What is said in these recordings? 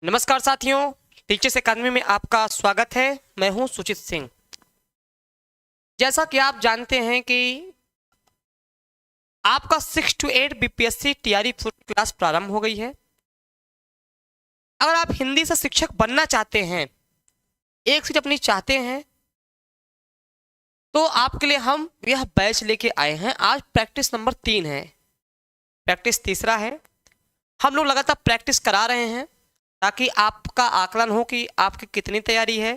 नमस्कार साथियों, teachers academy में आपका स्वागत है। मैं हूं सुचित सिंह। जैसा कि आप जानते हैं कि आपका 6 to 8 बीपीएससी टीआरई क्लास प्रारंभ हो गई है। अगर आप हिंदी से शिक्षक बनना चाहते हैं, एक सीट अपनी चाहते हैं, तो आपके लिए हम यह बैच लेके आए हैं। आज प्रैक्टिस नंबर 3 है, प्रैक्टिस तीसरा है। हम लोग लगातार प्रैक्टिस करा रहे हैं ताकि आपका आकलन हो कि आपकी कितनी तैयारी है।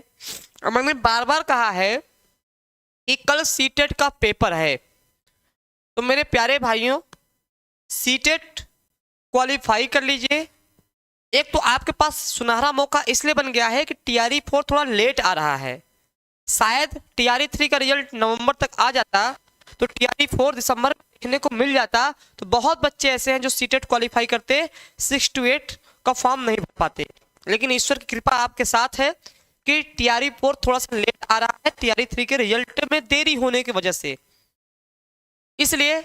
और मैंने बार बार कहा है कि कल सीटेट का पेपर है, तो मेरे प्यारे भाइयों सीटेट क्वालिफाई कर लीजिए। एक तो आपके पास सुनहरा मौका इसलिए बन गया है कि टीआरई 4 थोड़ा लेट आ रहा है। शायद टीआरई 3 का रिजल्ट नवंबर तक आ जाता तो टीआरई 4 दिसंबर में देखने को मिल जाता। तो बहुत बच्चे ऐसे हैं जो सीटेट क्वालिफाई करते 6 to 8 का फॉर्म नहीं भर पाते, लेकिन ईश्वर की कृपा आपके साथ है कि टीआरई 4 थोड़ा सा लेट आ रहा है टीआरई 3 के रिजल्ट में देरी होने की वजह से। इसलिए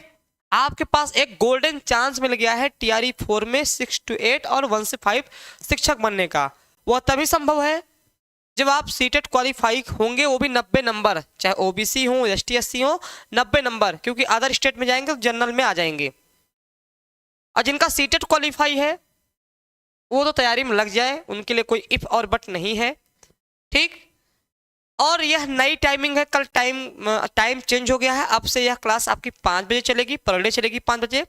आपके पास एक गोल्डन चांस मिल गया है टीआरई 4 में 6 to 8 और 1 से 5 शिक्षक बनने का। वह तभी संभव है जब आप सीटेट क्वालिफाई होंगे, वो भी 90 नंबर, चाहे ओबीसी हो एसटी एससी हो, 90 नंबर, क्योंकि अदर स्टेट में जाएंगे तो जनरल में आ जाएंगे। और जिनका सीटेट क्वालिफाई है वो तो तैयारी में लग जाए, उनके लिए कोई इफ और बट नहीं है। ठीक, और यह नई टाइमिंग है। कल टाइम चेंज हो गया है। अब से यह क्लास आपकी 5 बजे चलेगी, पर डे चलेगी 5 बजे।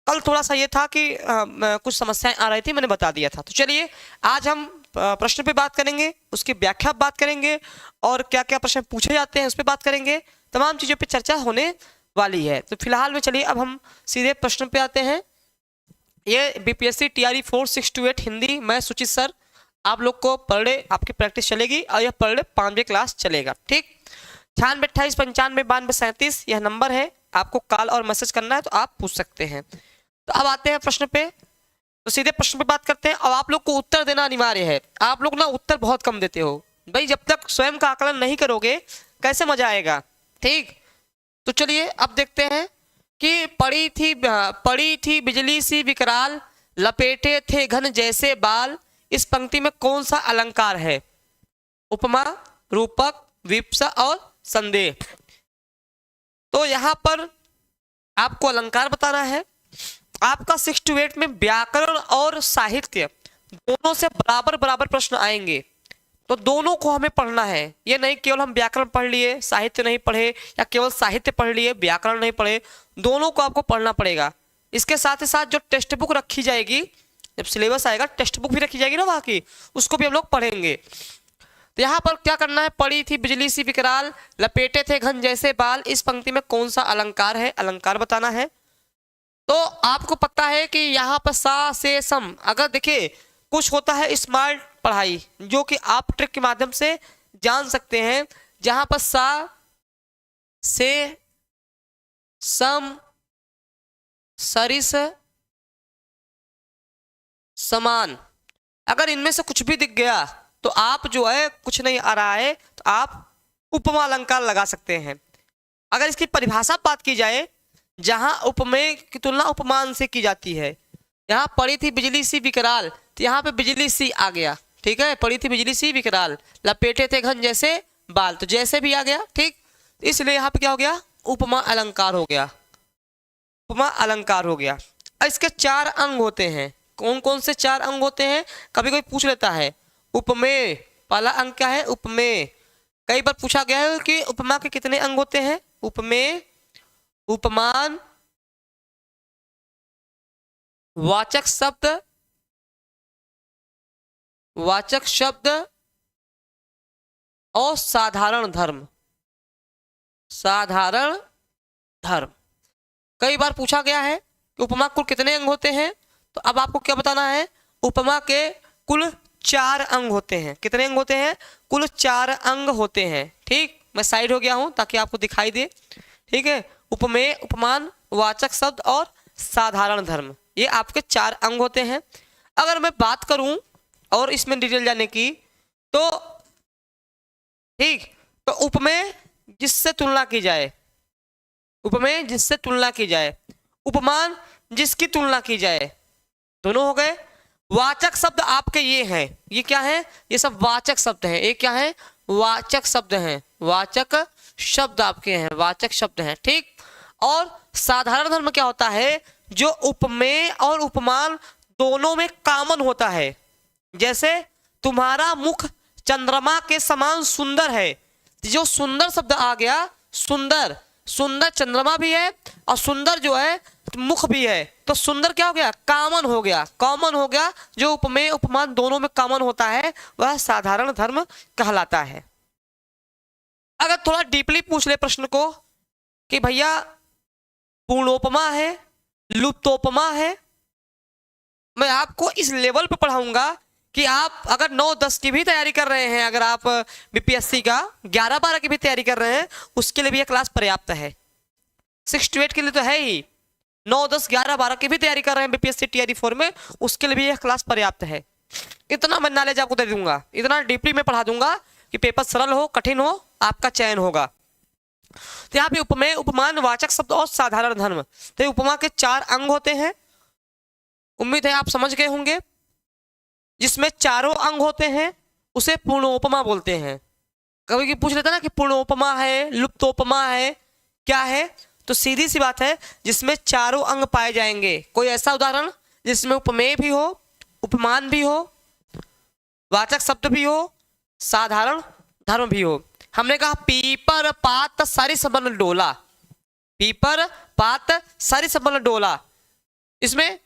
कल थोड़ा सा ये था कि कुछ समस्याएं आ रही थी, मैंने बता दिया था। तो चलिए आज हम प्रश्न पे बात करेंगे, उसकी व्याख्या बात करेंगे और क्या क्या प्रश्न पूछे जाते हैं उस पर बात करेंगे। तमाम चीज़ों पे चर्चा होने वाली है। तो फिलहाल में चलिए अब हम सीधे प्रश्न पे आते हैं। ये बीपीएससी टीआरई 4 6 to 8 हिंदी, मैं सुचित सर, आप लोग को पर डे आपकी प्रैक्टिस चलेगी और यह पर डे 5 बजे क्लास चलेगा। ठीक, 96 28 95 92 37 यह नंबर है। आपको कॉल और मैसेज करना है तो आप पूछ सकते हैं। तो अब आते हैं प्रश्न पे, तो सीधे प्रश्न पे बात करते हैं। अब आप लोग को उत्तर देना अनिवार्य है। आप लोग ना उत्तर बहुत कम देते हो भाई, जब तक स्वयं का आकलन नहीं करोगे कैसे मजा आएगा। ठीक, तो चलिए अब देखते हैं कि पड़ी थी बिजली सी विकराल, लपेटे थे घन जैसे बाल, इस पंक्ति में कौन सा अलंकार है? उपमा, रूपक, विप्सा और संदेह। तो यहां पर आपको अलंकार बताना है। आपका 6 to 8 में व्याकरण और साहित्य दोनों से बराबर बराबर प्रश्न आएंगे, तो दोनों को हमें पढ़ना है। ये नहीं केवल हम व्याकरण पढ़ लिए साहित्य नहीं पढ़े, या केवल साहित्य पढ़ लिए व्याकरण नहीं पढ़े, दोनों को आपको पढ़ना पड़ेगा। इसके साथ ही साथ जो टेक्स्ट बुक रखी जाएगी, जब सिलेबस आएगा टेक्स्ट बुक भी रखी जाएगी ना वहाँ की, उसको भी हम लोग पढ़ेंगे। तो यहाँ पर क्या करना है? पड़ी थी बिजली सी विकराल, लपेटे थे घन जैसे बाल, इस पंक्ति में कौन सा अलंकार है? अलंकार बताना है। तो आपको पता है कि यहाँ पर सा से सम, अगर देखिए कुछ होता है स्मार्ट पढ़ाई जो कि आप ट्रिक के माध्यम से जान सकते हैं। जहां पर सा से सम सरिस समान, अगर इनमें से कुछ भी दिख गया तो आप जो है कुछ नहीं आ रहा है तो आप उपमा अलंकार लगा सकते हैं। अगर इसकी परिभाषा बात की जाए, जहां उपमेय की तुलना उपमान से की जाती है, यहाँ पड़ी थी बिजली सी विकराल, तो यहाँ पे बिजली सी आ गया। ठीक है, पड़ी थी बिजली सी विकराल, लपेटे थे घन जैसे बाल, तो जैसे भी आ गया। ठीक, इसलिए यहाँ पे क्या हो गया? उपमा अलंकार हो गया। उपमा अलंकार हो गया। इसके 4 अंग होते हैं। कौन कौन से 4 अंग होते हैं? कभी कोई पूछ लेता है। उपमेय, पहला अंग क्या है? उपमेय। कई बार पूछा गया है कि उपमा के कितने अंग होते हैं? उपमेय, उपमान, वाचक शब्द और साधारण धर्म। साधारण धर्म कई बार पूछा गया है कि उपमा कुल कितने अंग होते हैं, तो अब आपको क्या बताना है? उपमा के कुल 4 अंग होते हैं। कितने अंग होते हैं? कुल 4 अंग होते हैं। ठीक, मैं साइड हो गया हूं ताकि आपको दिखाई दे। ठीक है, उपमेय, उपमान, वाचक शब्द और साधारण धर्म, ये आपके 4 अंग होते हैं। अगर मैं बात करूं और इसमें डिटेल जाने की, तो ठीक, तो उपमेय जिससे तुलना की जाए, उपमेय जिससे तुलना की जाए, उपमान जिसकी तुलना की जाए, दोनों हो गए। वाचक शब्द आपके ये हैं, ये क्या है, ये सब वाचक शब्द हैं। ये क्या है, वाचक शब्द हैं, वाचक शब्द आपके हैं, वाचक शब्द हैं, ठीक। और साधारण धर्म क्या होता है, जो उपमेय और उपमान दोनों में कॉमन होता है। जैसे तुम्हारा मुख चंद्रमा के समान सुंदर है, जो सुंदर शब्द आ गया, सुंदर, सुंदर चंद्रमा भी है और सुंदर जो है मुख भी है, तो सुंदर क्या हो गया, कॉमन हो गया, कॉमन हो गया। जो उपमेय उपमान दोनों में कॉमन होता है वह साधारण धर्म कहलाता है। अगर थोड़ा डीपली पूछ ले प्रश्न को कि भैया पूर्णोपमा है, लुप्तोपमा है, मैं आपको इस लेवल पे पढ़ाऊंगा कि आप अगर 9-10 की भी तैयारी कर रहे हैं, अगर आप बीपीएससी का 11-12 की भी तैयारी कर रहे हैं, उसके लिए भी यह क्लास पर्याप्त है। 6 to 8 के लिए तो है ही, 9, 10, 11, 12 की भी तैयारी कर रहे हैं बीपीएससी टीआरई 4 में, उसके लिए भी यह क्लास पर्याप्त है। इतना मैं नॉलेज आपको दे दूंगा, इतना डीपली में पढ़ा दूंगा कि पेपर सरल हो कठिन हो आपका चयन होगा। तो यहाँ पे उपमेय उपमान वाचक शब्द और साधारण धर्म, तो उपमा के 4 अंग होते हैं, उम्मीद है आप समझ गए होंगे। जिसमें चारों अंग होते हैं उसे पूर्णोपमा बोलते हैं। कभी कभी पूछ लेता ना कि पूर्णोपमा है, लुप्तोपमा है, क्या है, तो सीधी सी बात है, जिसमें चारों अंग पाए जाएंगे। कोई ऐसा उदाहरण जिसमें उपमेय भी हो, उपमान भी हो, वाचक शब्द भी हो, साधारण धर्म भी हो। हमने कहा पीपर पात सरिस बन डोला, पीपर पात सरिस बन डोला, इसमें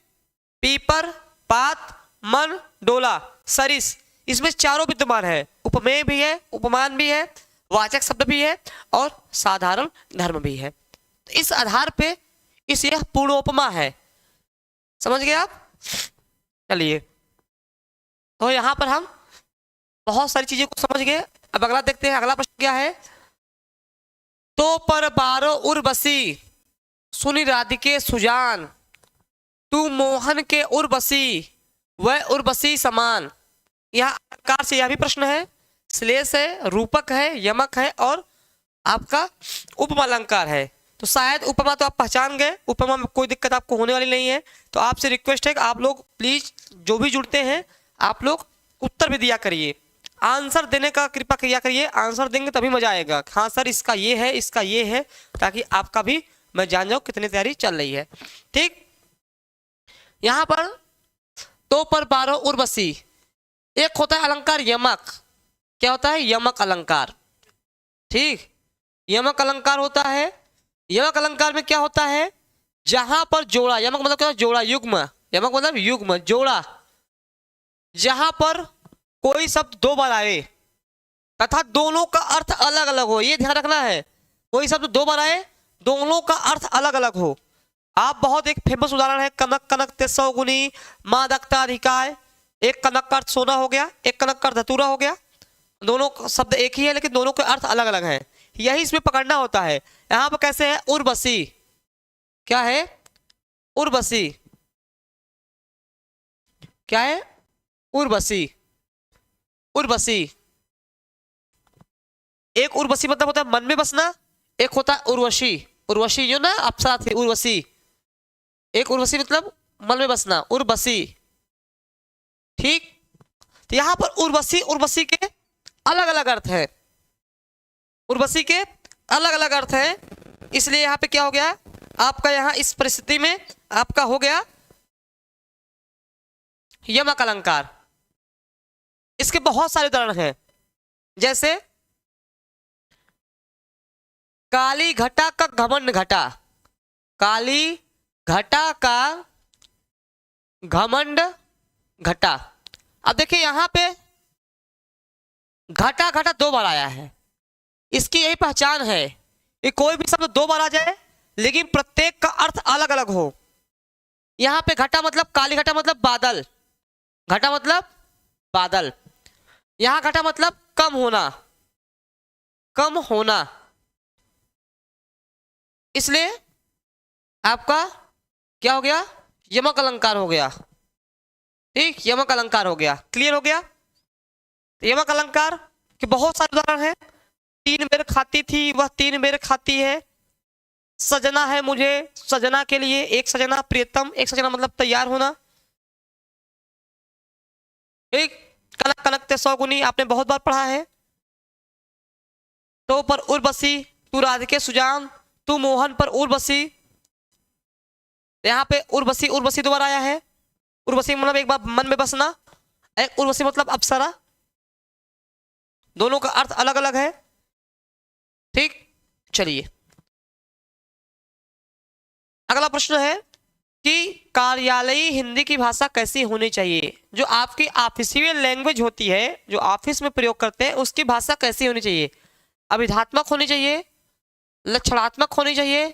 पीपर पात मन डोला सरिस, इसमें चारों विद्यमान है, उपमेय भी है, उपमान भी है, वाचक शब्द भी है और साधारण धर्म भी है। तो इस आधार पे इस यह पूर्णोपमा है, समझ गए आप। चलिए, तो यहां पर हम बहुत सारी चीजों को समझ गए। अब अगला देखते हैं, अगला प्रश्न क्या है। तो पर बारो उर्वशी सुनि राधिके सुजान, तू मोहन के उर्वशी वह उर्वशी समान। यह आकार से यह भी प्रश्न है, श्लेष है, रूपक है, यमक है और आपका उपमा अलंकार है। तो शायद उपमा तो आप पहचान गए, उपमा में कोई दिक्कत आपको होने वाली नहीं है। तो आपसे रिक्वेस्ट है कि आप लोग प्लीज जो भी जुड़ते हैं आप लोग उत्तर भी दिया करिए, आंसर देने का कृपा किया करिए। आंसर देंगे तभी मजा आएगा, हाँ सर इसका ये है, इसका ये है, ताकि आपका भी मैं जान जाऊं कितनी तैयारी चल रही है। ठीक, यहां पर तो पर बारो उर्वशी, एक होता है अलंकार यमक। क्या होता है, यमक अलंकार। ठीक, यमक अलंकार होता है। यमक अलंकार में क्या होता है, जहां पर जोड़ा, यमक मतलब क्या, जोड़ा, युग्म, यमक मतलब युग्म, जोड़ा, जहां पर कोई शब्द 2 बार आए तथा दोनों का अर्थ अलग अलग हो, ये ध्यान रखना है। कोई शब्द 2 बार आए, दोनों का अर्थ अलग अलग हो। आप बहुत एक फेमस उदाहरण है, कनक कनक ते 100 गुनी मादकता अधिकाय। एक कनक का अर्थ सोना हो गया, एक कनक का अर्थ धतूरा हो गया, दोनों शब्द एक ही है लेकिन दोनों के अर्थ अलग अलग हैं। यही इसमें पकड़ना होता है। यहां पर कैसे है, उर्वशी, क्या है, उर्वशी, क्या है, उर्वशी, उर्वशी। एक उर्वशी मतलब होता है मन में बसना, एक होता है उर्वशी, उर्वशी जो ना अप्सरा थी, उर्वशी। एक उर्वशी मतलब मन में बसना, उर्वशी। ठीक, तो यहां पर उर्वशी, उर्वशी के अलग अलग अर्थ है, उर्वशी के अलग अलग अर्थ हैं। इसलिए यहां पे क्या हो गया आपका, यहां इस परिस्थिति में आपका हो गया यमक अलंकार। इसके बहुत सारे उदाहरण हैं, जैसे काली घटा का घमंड घटा, काली घटा का घमंड घटा। अब देखिए यहां पे घटा घटा 2 बार आया है, इसकी यही पहचान है कि कोई भी शब्द 2 बार आ जाए लेकिन प्रत्येक का अर्थ अलग अलग हो। यहां पे घटा मतलब, काली घटा मतलब बादल, घटा मतलब बादल। यहां घटा मतलब कम होना, कम होना। इसलिए आपका क्या हो गया, यमक अलंकार हो गया। ठीक, यमक अलंकार हो गया। क्लियर हो गया। तो यमक अलंकार के बहुत सारे उदाहरण हैं। 3 बेर खाती थी वह 3 बेर खाती है, सजना है मुझे सजना के लिए एक सजना, प्रियतम, एक सजना मतलब तैयार होना। ठीक, कनक कनक ते 100 गुनी आपने बहुत बार पढ़ा है। तो पर उर्वशी, तू राधिके सुजान, तू मोहन पर उर्वशी, यहाँ पे उर्वशी उर्वशी दोबारा आया है। उर्वशी मतलब एक बार मन में बसना, एक उर्वशी मतलब अप्सरा, दोनों का अर्थ अलग अलग है। ठीक, चलिए अगला प्रश्न है कि कार्यालयी हिंदी की भाषा कैसी होनी चाहिए। जो आपकी ऑफिशियल लैंग्वेज होती है, जो ऑफिस में प्रयोग करते हैं, उसकी भाषा कैसी होनी चाहिए। अभिधात्मक होनी चाहिए, लक्षणात्मक होनी चाहिए,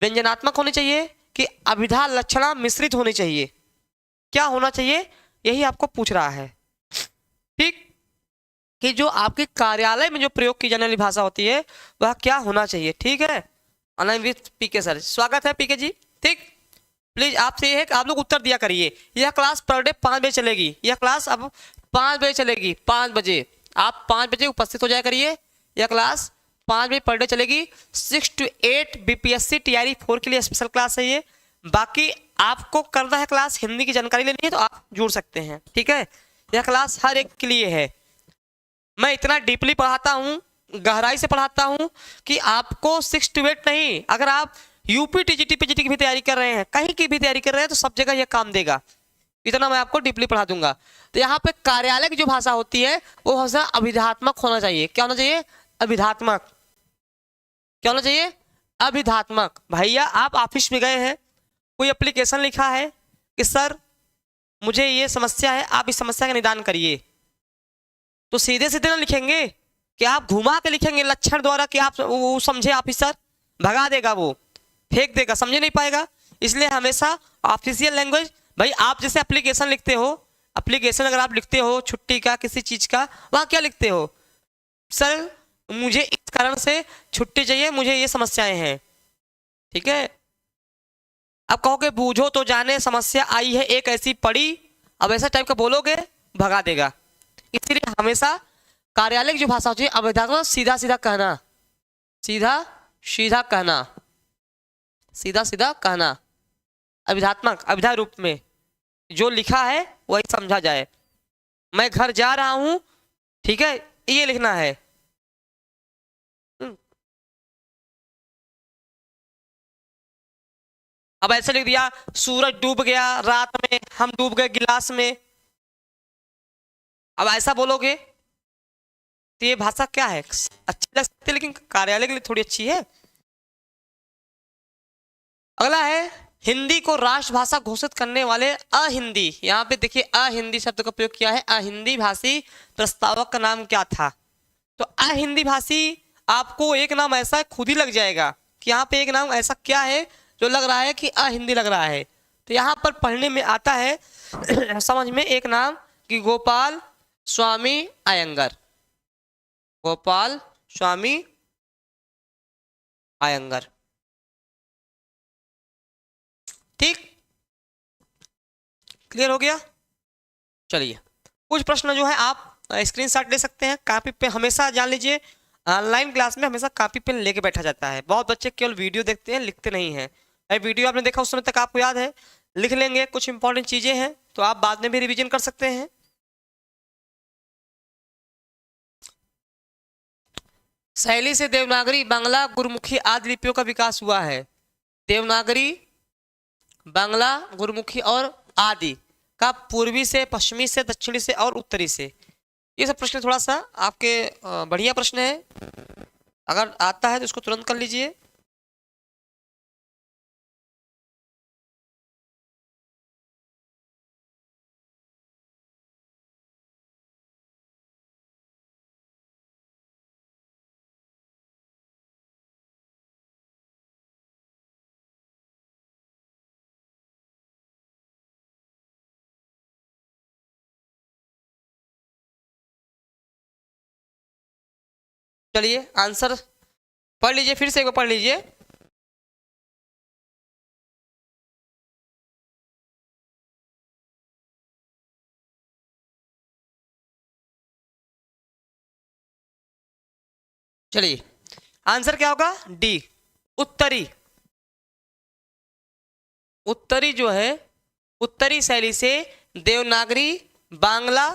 व्यंजनात्मक होनी चाहिए, कि अभिधा लक्षणा मिश्रित होनी चाहिए। क्या होना चाहिए, यही आपको पूछ रहा है। ठीक, कि जो आपके कार्यालय में जो प्रयोग की जाने वाली भाषा होती है वह क्या होना चाहिए। ठीक है, ऑनलाइन विद पीके सर, स्वागत है पीके जी। ठीक, प्लीज आपसे ये है कि आप लोग उत्तर दिया करिए। यह क्लास पर डे 5 बजे चलेगी, यह क्लास अब 5 बजे चलेगी, 5 बजे आप 5 बजे उपस्थित हो जाया करिए। यह क्लास 5 बजे पर डे चलेगी। 6 to 8 बीपीएससी टीआरई 4 के लिए स्पेशल क्लास है ये। बाकी आपको करना है क्लास, हिंदी की जानकारी लेनी है तो आप जुड़ सकते हैं। ठीक है, यह क्लास हर एक के लिए है। मैं इतना डीपली पढ़ाता हूँ, गहराई से पढ़ाता हूँ कि आपको 6 to 8 नहीं, अगर आप यूपी टीजीटी पीजीटी की भी तैयारी कर रहे हैं, कहीं की भी तैयारी कर रहे हैं, तो सब जगह यह काम देगा। इतना मैं आपको डीपली पढ़ा दूंगा। तो यहाँ पे कार्यालय की जो भाषा होती है वो भाषा अभिधात्मक होना चाहिए। क्या होना चाहिए, अभिधात्मक। क्या होना चाहिए, अभिधात्मक। भैया आप ऑफिस में गए हैं, कोई एप्लीकेशन लिखा है कि सर मुझे ये समस्या है, आप इस समस्या का निदान करिए, तो सीधे सीधे ना लिखेंगे कि आप घुमा के लिखेंगे लक्षण द्वारा कि आप वो समझे ऑफिसर, भगा देगा, वो फेंक देगा, समझे नहीं पाएगा। इसलिए हमेशा ऑफिशियल लैंग्वेज, भाई आप जैसे एप्लीकेशन लिखते हो, एप्लीकेशन अगर आप लिखते हो छुट्टी का किसी चीज का, वहां क्या लिखते हो, सर मुझे इस कारण से छुट्टी चाहिए, मुझे ये समस्याएं हैं। ठीक है, अब कहोगे बूझो तो जाने समस्या आई है एक ऐसी पड़ी, अब ऐसा टाइप का बोलोगे भगा देगा। इसलिए हमेशा कार्यालय की जो भाषा होती है अभिधात्मक, सीधा सीधा कहना, सीधा सीधा कहना, सीधा सीधा कहना, अभिधात्मक, अभिधा रूप में जो लिखा है वही समझा जाए। मैं घर जा रहा हूं, ठीक है, ये लिखना है। अब ऐसे लिख दिया सूरज डूब गया रात में, हम डूब गए गिलास में, अब ऐसा बोलोगे तो ये भाषा क्या है, अच्छी लग सकती है लेकिन कार्यालय के लिए थोड़ी अच्छी है। अगला है हिंदी को राष्ट्रभाषा घोषित करने वाले अहिंदी। यहाँ पे देखिए अहिंदी शब्द का प्रयोग किया है। अहिंदी भाषी प्रस्तावक का नाम क्या था। तो अहिंदी भाषी आपको एक नाम ऐसा खुद ही लग जाएगा कि यहाँ पे एक नाम ऐसा क्या है जो लग रहा है कि अहिंदी लग रहा है। तो यहाँ पर पढ़ने में आता है समझ में एक नाम कि गोपाल स्वामी अयंगर, गोपाल स्वामी अयंगर। ठीक, क्लियर हो गया। चलिए कुछ प्रश्न जो है आप स्क्रीनशॉट ले सकते हैं, कॉपी पे हमेशा जान लीजिए ऑनलाइन क्लास में हमेशा कॉपी पेन लेके बैठा जाता है। बहुत बच्चे केवल वीडियो देखते हैं, लिखते नहीं हैं। वीडियो आपने देखा उस समय तक आपको याद है, लिख लेंगे, कुछ इंपॉर्टेंट चीजें हैं तो आप बाद में भी रिवीजन कर सकते हैं। शैली से देवनागरी, बांग्ला, गुरुमुखी आदि लिपियों का विकास हुआ है। देवनागरी, बांग्ला, गुरुमुखी और आदि का पूर्वी से, पश्चिमी से, दक्षिणी से और उत्तरी से। ये सब प्रश्न थोड़ा सा आपके बढ़िया प्रश्न है, अगर आता है तो इसको तुरंत कर लीजिए। चलिए आंसर पढ़ लीजिए, फिर से एक बार पढ़ लीजिए। चलिए आंसर क्या होगा, डी, उत्तरी। उत्तरी जो है, उत्तरी शैली से देवनागरी, बांग्ला,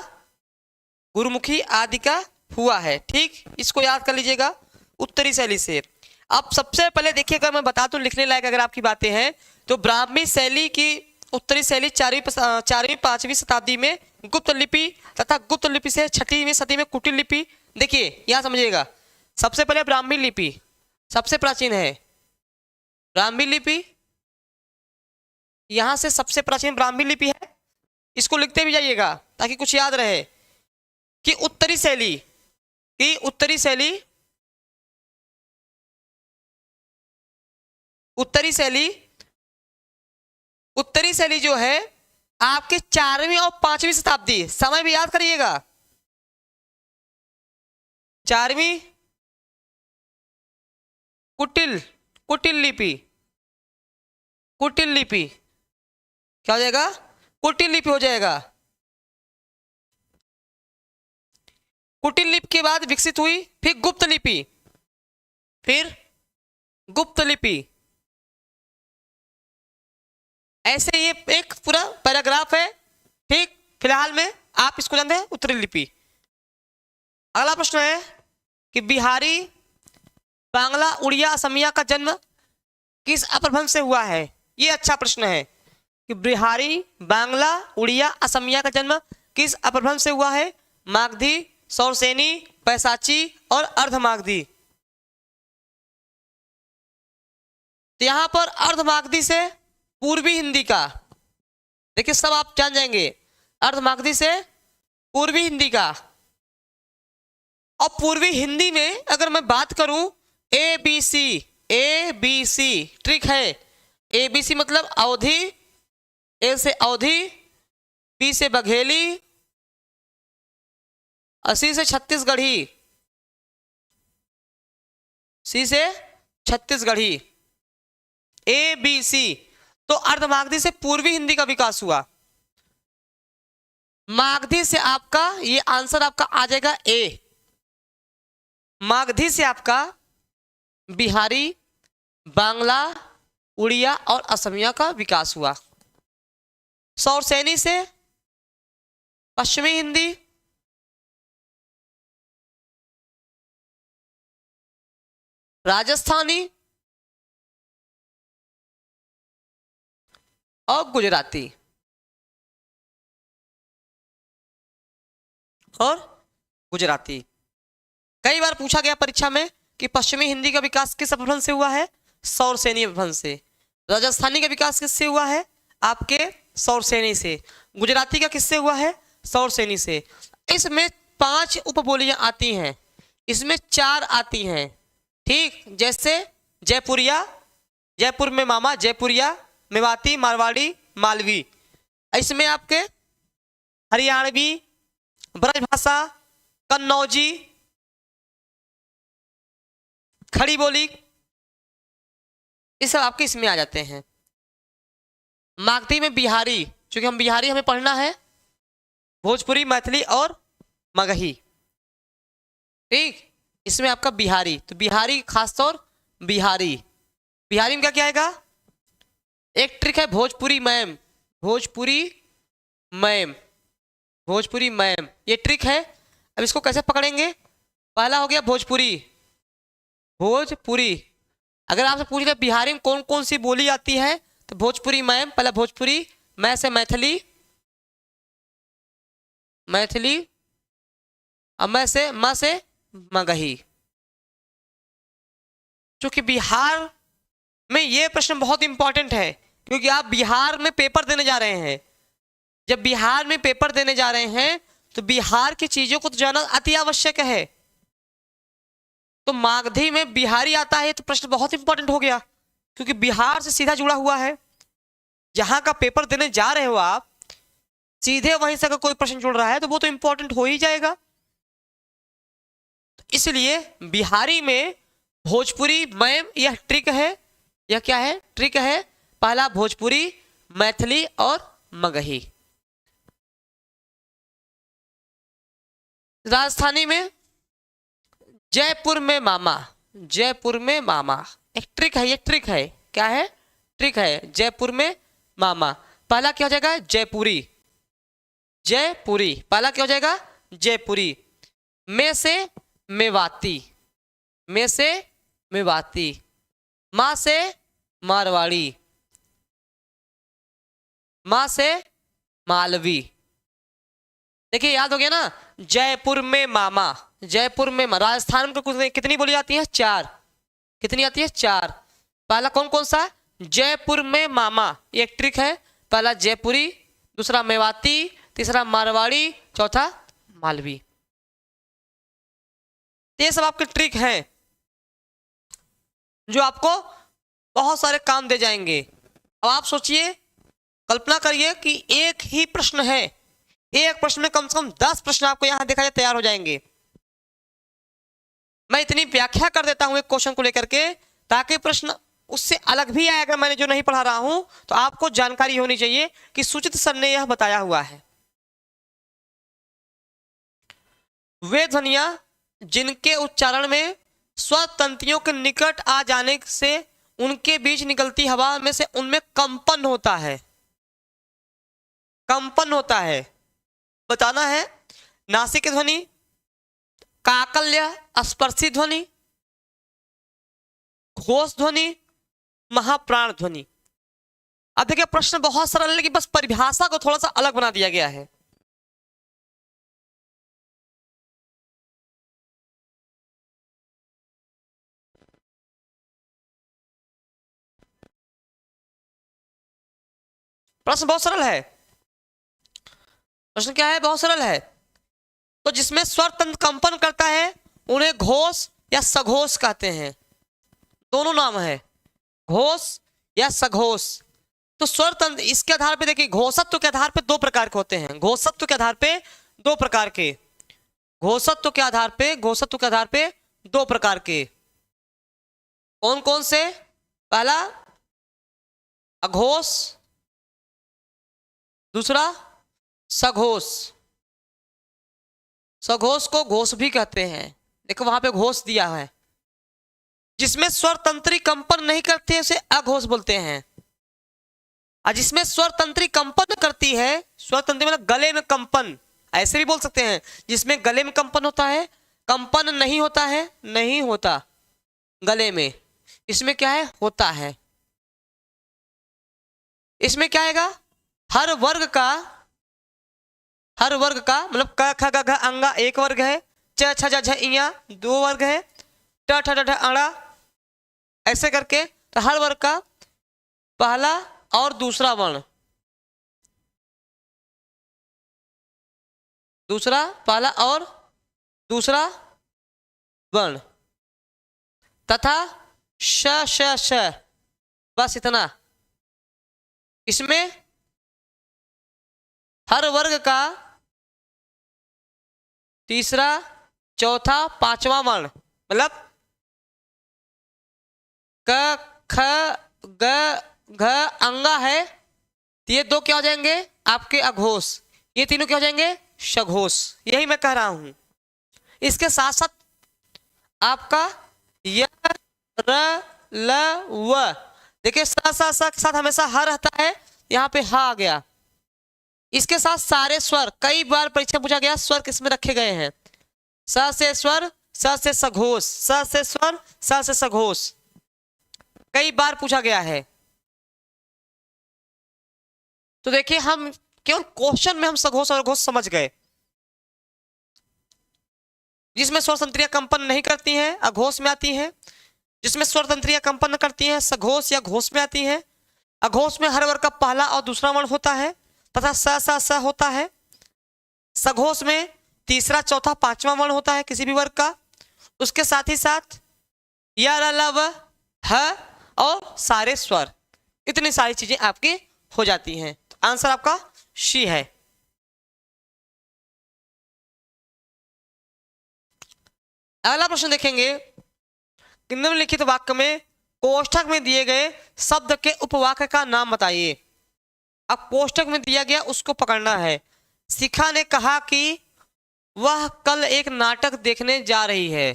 गुरुमुखी आदि का हुआ है। ठीक, इसको याद कर लीजिएगा उत्तरी शैली से। अब सबसे पहले देखिए, अगर मैं बता दूं लिखने लायक अगर आपकी बातें हैं, तो ब्राह्मी शैली की उत्तरी शैली 4वीं-5वीं शताब्दी में गुप्त लिपि तथा गुप्त लिपि से 6वीं सदी में कुटिल लिपि। देखिए यहाँ समझिएगा, सबसे पहले ब्राह्मी लिपि सबसे प्राचीन है। ब्राह्मी लिपि यहाँ से सबसे प्राचीन ब्राह्मी लिपि है। इसको लिखते भी जाइएगा ताकि कुछ याद रहे कि उत्तरी शैली उत्तरी शैली जो है आपके 4वीं और 5वीं शताब्दी, समय भी याद करिएगा। 4वीं कुटिल लिपि क्या हो जाएगा? कुटिल लिपि हो जाएगा। कुटिल लिपि के बाद विकसित हुई फिर गुप्त लिपि। ऐसे ये एक पूरा पैराग्राफ है। ठीक, फिलहाल में आप इसको जानते हैं उत्तरी लिपि। अगला प्रश्न है कि बिहारी, बांग्ला, उड़िया, असमिया का जन्म किस अपभ्रंश से हुआ है? ये अच्छा प्रश्न है कि बिहारी, बांग्ला, उड़िया, असमिया का जन्म किस अपभ्रंश से हुआ है? मागधी, सौरसेनी, पैसाची और अर्धमागधी। तो यहां पर अर्धमागधी से पूर्वी हिंदी का, देखिए सब आप जान जाएंगे, अर्धमागधी से पूर्वी हिंदी का। और पूर्वी हिंदी में अगर मैं बात करूं, ए बी सी ट्रिक है। ए बी सी मतलब अवधि, ए से अवधि, बी से बघेली, सी से छत्तीसगढ़ी, सी से छत्तीसगढ़ी, ए बी सी। तो अर्धमागधी से पूर्वी हिंदी का विकास हुआ। मागधी से आपका ये आंसर आपका आ जाएगा ए। मागधी से आपका बिहारी, बांग्ला, उड़िया और असमिया का विकास हुआ। सौरसेनी से पश्चिमी हिंदी, राजस्थानी और गुजराती कई बार पूछा गया परीक्षा में कि पश्चिमी हिंदी का विकास किस अपभ्रंश से हुआ है? सौरसेनी अपभ्रंश से। राजस्थानी का विकास किससे हुआ है? आपके सौरसेनी से। गुजराती का किससे हुआ है? सौरसेनी से। इसमें 5 उपबोलियां आती हैं, इसमें 4 आती हैं। ठीक, जैसे जयपुरिया, जयपुर में मामा, जयपुरिया, मेवाती, मारवाड़ी, मालवी। इसमें आपके हरियाणवी, ब्रजभाषा, कन्नौजी, खड़ी बोली, ये सब आपके इसमें आ जाते हैं। मागधी में बिहारी, क्योंकि हम बिहारी हमें पढ़ना है, भोजपुरी, मैथिली और मगही। ठीक, इसमें आपका बिहारी, तो बिहारी खासतौर बिहारी में क्या आएगा? एक ट्रिक है भोजपुरी मैम, ये ट्रिक है। अब इसको कैसे पकड़ेंगे? पहला हो गया भोजपुरी। अगर आपसे पूछ ले बिहारी में कौन कौन सी बोली आती है, तो भोजपुरी मैम, पहला भोजपुरी, मैं से मैथिली, और मैं से मगही। क्योंकि बिहार में ये प्रश्न बहुत इंपॉर्टेंट है, क्योंकि आप बिहार में पेपर देने जा रहे हैं। जब बिहार में पेपर देने जा रहे हैं तो बिहार की चीजों को तो जानना अति आवश्यक है। तो मागधी में बिहारी आता है तो प्रश्न बहुत इंपॉर्टेंट हो गया, क्योंकि बिहार से सीधा जुड़ा हुआ है। जहां का पेपर देने जा रहे हो आप, सीधे वहीं से अगर कोई प्रश्न जुड़ रहा है तो वो तो इंपॉर्टेंट हो ही जाएगा। इसलिए बिहारी में भोजपुरी मैम यह ट्रिक है। यह क्या है? ट्रिक है। पहला भोजपुरी, मैथिली और मगही। राजस्थानी में जयपुर में मामा, एक ट्रिक है। ये ट्रिक है, क्या है? ट्रिक है। जयपुर में मामा, पहला क्या हो जाएगा? जयपुरी। जयपुरी, पहला क्या हो जाएगा जयपुरी। में से मेवाती, में से मेवाती। माँ से मारवाड़ी, माँ से मालवी। देखिए याद हो गया ना, जयपुर में मामा, जयपुर में राजस्थान में कुछ कितनी बोली जाती है, चार। कितनी आती है, चार। पहला कौन कौन सा, जयपुर में मामा, ये एक ट्रिक है। पहला जयपुरी, दूसरा मेवाती, तीसरा मारवाड़ी, चौथा मालवी। ये सब आपके ट्रिक हैं जो आपको बहुत सारे काम दे जाएंगे। अब आप सोचिए, कल्पना करिए कि एक ही प्रश्न है, एक प्रश्न में कम से कम 10 प्रश्न आपको यहां देखा जाए तैयार हो जाएंगे। मैं इतनी व्याख्या कर देता हूं एक क्वेश्चन को लेकर के, ताकि प्रश्न उससे अलग भी आए। अगर मैंने जो नहीं पढ़ा रहा हूं तो आपको जानकारी होनी चाहिए कि सुचित सर ने यह बताया हुआ है। वे ध्वनियां जिनके उच्चारण में स्वर तंत्रियों के निकट आ जाने से उनके बीच निकलती हवा में से उनमें कंपन होता है, कंपन होता है। बताना है, नासिक ध्वनि, काकल्य स्पर्शी ध्वनि, घोष ध्वनि, महाप्राण ध्वनि। अब देखिए प्रश्न बहुत सरल है, लेकिन बस परिभाषा को थोड़ा सा अलग बना दिया गया है। प्रश्न बहुत सरल है। प्रश्न क्या है, बहुत सरल है। तो जिसमें स्वर तंत्र कंपन करता है उन्हें घोष या सघोष कहते हैं। दोनों नाम है, घोष या सघोष। तो स्वर तंत्र इसके आधार पे देखिए, घोषत्व के आधार पे दो प्रकार के होते हैं। घोषत्व के आधार पे दो प्रकार के, घोषत्व के आधार पे, घोषत्व के आधार पे दो प्रकार के। कौन कौन से, पहला अघोष, दूसरा सघोष। सघोष को घोष भी कहते हैं, देखो वहां पे घोष दिया है। जिसमें स्वर तंत्री कंपन नहीं करती है उसे अघोष बोलते हैं। और जिसमें स्वर तंत्री कंपन करती है, स्वर तंत्री मतलब गले में कंपन, ऐसे भी बोल सकते हैं। जिसमें गले में कंपन होता है, कंपन नहीं होता है, नहीं होता गले में, इसमें क्या है, होता है। इसमें क्या आएगा, हर वर्ग का, हर वर्ग का मतलब क ख ग घ अंगा एक वर्ग है, च छ ज झ इया दो वर्ग है, ट ठ ड ढ अड़ा, ऐसे करके। तो हर वर्ग का पहला और दूसरा वर्ण, दूसरा, पहला और दूसरा वर्ण, तथा श श श, बस इतना। इसमें हर वर्ग का तीसरा, चौथा, पांचवा वर्ण, मतलब क ख ग घ अंगा है, तो ये दो क्या हो जाएंगे आपके अघोष, ये तीनों क्या हो जाएंगे सघोष। यही मैं कह रहा हूं। इसके साथ साथ आपका य र ल व, देखिए स के साथ हमेशा ह रहता है, यहाँ पे ह आ गया। इसके साथ सारे स्वर, कई बार परीक्षा पूछा गया स्वर किसमें रखे गए हैं। स से स्वर, स से सघोष, स से स्वर, स से सघोष, कई बार पूछा गया है। तो देखिए हम केवल क्वेश्चन में हम सघोष और घोष समझ गए। जिसमें स्वर तंत्रियां कंपन नहीं करती हैं अघोष में आती हैं, जिसमें स्वर तंत्रियां कंपन करती हैं सघोष या घोष में आती हैं। अघोष में हर वर्ग का पहला और दूसरा वर्ण होता है तथा स होता है। सघोष में तीसरा, चौथा, पांचवा वर्ण होता है किसी भी वर्ग का। उसके साथ ही साथ य र ल व ह और सारे स्वर, इतनी सारी चीजें आपकी हो जाती हैं। तो आंसर आपका सी है। अगला प्रश्न देखेंगे, निम्नलिखित वाक्य में कोष्ठक में दिए गए शब्द के उपवाक्य का नाम बताइए। अब कोष्ठक में दिया गया उसको पकड़ना है। शिखा ने कहा कि वह कल एक नाटक देखने जा रही है।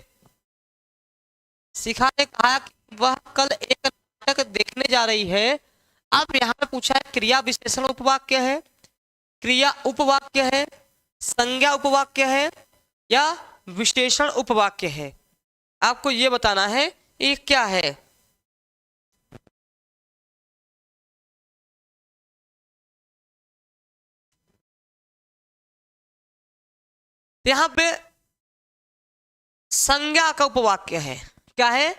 शिखा ने कहा कि वह कल एक नाटक देखने जा रही है। अब यहाँ पे पूछा है क्रिया विशेषण उपवाक्य है। क्रिया उपवाक्य है, संज्ञा उपवाक्य है, या विशेषण उपवाक्य है? आपको ये बताना है ये क्या है। यहां पे संज्ञा का उपवाक्य है। क्या है